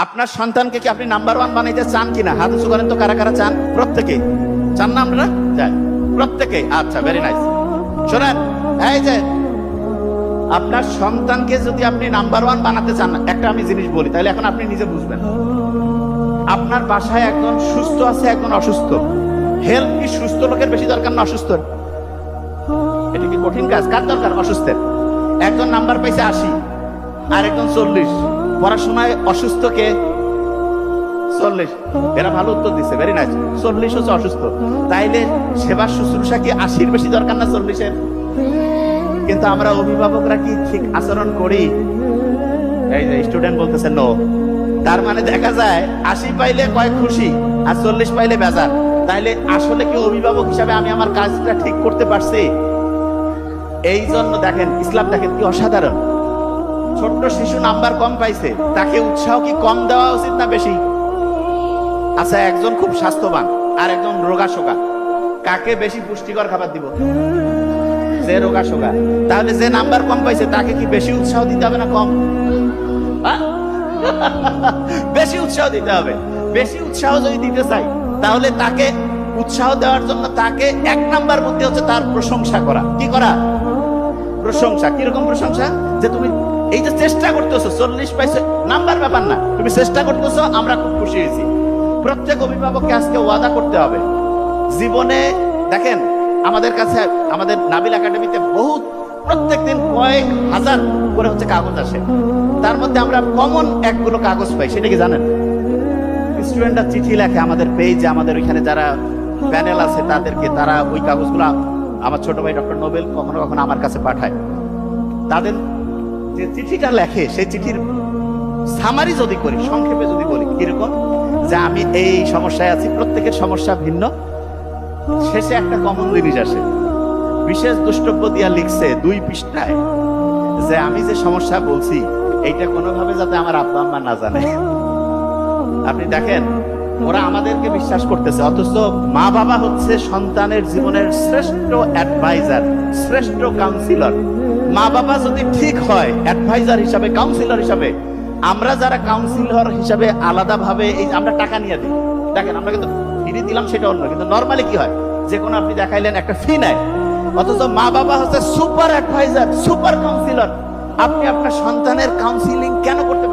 আপনার সন্তানকে কি আপনি নাম্বার ওয়ান বানাইতে চান কিনা? হাত উঁচু করেন তো, কারা কারা চান? প্রত্যেকে চান না? আমরা চাই প্রত্যেকে। আচ্ছা, ভেরি নাইস। শোনেন, এই যে আপনার সন্তানকে যদি আপনি নাম্বার ওয়ান বানাতে চান, একটা আমি জিনিস বলি, তাহলে এখন আপনি নিজে বুঝবেন। আপনার বাসায় একজন সুস্থ আছে, একজন অসুস্থ। হেল্প কি সুস্থ লোকের বেশি দরকার না অসুস্থ? এটা কি কঠিন কাজ? কার দরকার? অসুস্থের। একজন নাম্বার পাইছে 80 আর একজন 40। পড়াশোনায় অসুস্থ কে? 40। এরা ভালো উত্তর দিচ্ছে, ভেরি নাইস। 40 হচ্ছে অসুস্থ। তাইলে সেবা শুশ্রূষা কি 80-র বেশি দরকার না 40-এর? কিন্তু আমরা অভিভাবকরা কি ঠিক আচরণ করি? এই যে স্টুডেন্ট বলতেছে নো। তার মানে দেখা যায় 80 পাইলে কয় খুশি আর 40 পাইলে বেজার। তাইলে আসলে কি অভিভাবক হিসাবে আমি আমার কাজটা ঠিক করতে পারছি? এই জন্য দেখেন, ইসলাম দেখেন কি অসাধারণ। ছোট্ট শিশু নাম্বার কম পাইছে, তাকে উৎসাহ কি কম দেওয়া উচিত না বেশি? আচ্ছা, একজন খুব স্বাস্থ্যবান আর একজন রোগাশোকা, কাকে বেশি পুষ্টিকর খাবার দিব? যে রোগাশোকা। তাহলে যে নাম্বার কম পাইছে তাকে কি বেশি উৎসাহ দিতে হবে না কম? বেশি উৎসাহ দিতে হবে। বেশি উৎসাহ যদি দিতে চাই, তাহলে তাকে উৎসাহ দেওয়ার জন্য তাকে 1 নাম্বার মধ্যে হচ্ছে তার প্রশংসা করা। কি করা? প্রশংসা। কিরকম প্রশংসা? যে তুমি এই যে চেষ্টা করতেছো, 40 পাইছো, নাম্বার ব্যাপার না, তুমি চেষ্টা করতেছো, আমরা খুব খুশি হয়েছি। প্রত্যেক অভিভাবককে আজকে ওয়াদা করতে হবে জীবনে। দেখেন, আমাদের কাছে, আমাদের নাবিল একাডেমিতে বহুত প্রত্যেকদিন কয়েক হাজার করে হচ্ছে কাগজ আসে। তার মধ্যে আমরা কমন একগুলো কাগজ পাই। সেটা কি জানেন? স্টুডেন্টরা চিঠি লেখে আমাদের পেজে, আমাদের ওইখানে যারা প্যানেল আছে তাদেরকে, তারা ওই কাগজগুলো আমার ছোট ভাই ডক্টর নোবেল কখনো কখনো আমার কাছে পাঠায়। তাদের যে চিঠিটা লেখে, সেই চিঠির সামারি যদি করি, সংক্ষেপে যদি বলি, কিরকম যে আমি এই সমস্যায় আছি, প্রত্যেকের সমস্যা ভিন্ন, শেষে একটা কমন জিনিস আসে। বিশেষ দ্রষ্টব্য দিয়া লিখছে 2 পৃষ্ঠায় যে আমি যে সমস্যা বলছি এইটা কোনোভাবে যাতে আমার আব্বা আম্মা না জানে। আপনি দেখেন, ওরা আমাদেরকে বিশ্বাস করতেছে, অথচ মা বাবা হচ্ছে সন্তানের জীবনের শ্রেষ্ঠ অ্যাডভাইজার, শ্রেষ্ঠ কাউন্সিলর। মা বাবা যদি ঠিক হয় অ্যাডভাইজার হিসাবে, কাউন্সিলর হিসাবে, আমরা যারা কাউন্সিলর হিসাবে আলাদাভাবে এই আমরা টাকা নিয়ে দিই। দেখেন, আমরা কিন্তু ফ্রি দিলাম সেটা অন্য, কিন্তু নর্মালি কি হয়, যে কোনো আপনি দেখাইলেন একটা ফি নেয়। অথচ মা বাবা হচ্ছে সুপার অ্যাডভাইজার, সুপার কাউন্সিলর। আপনি আপনার সন্তানের কাউন্সিলিং কেন করতে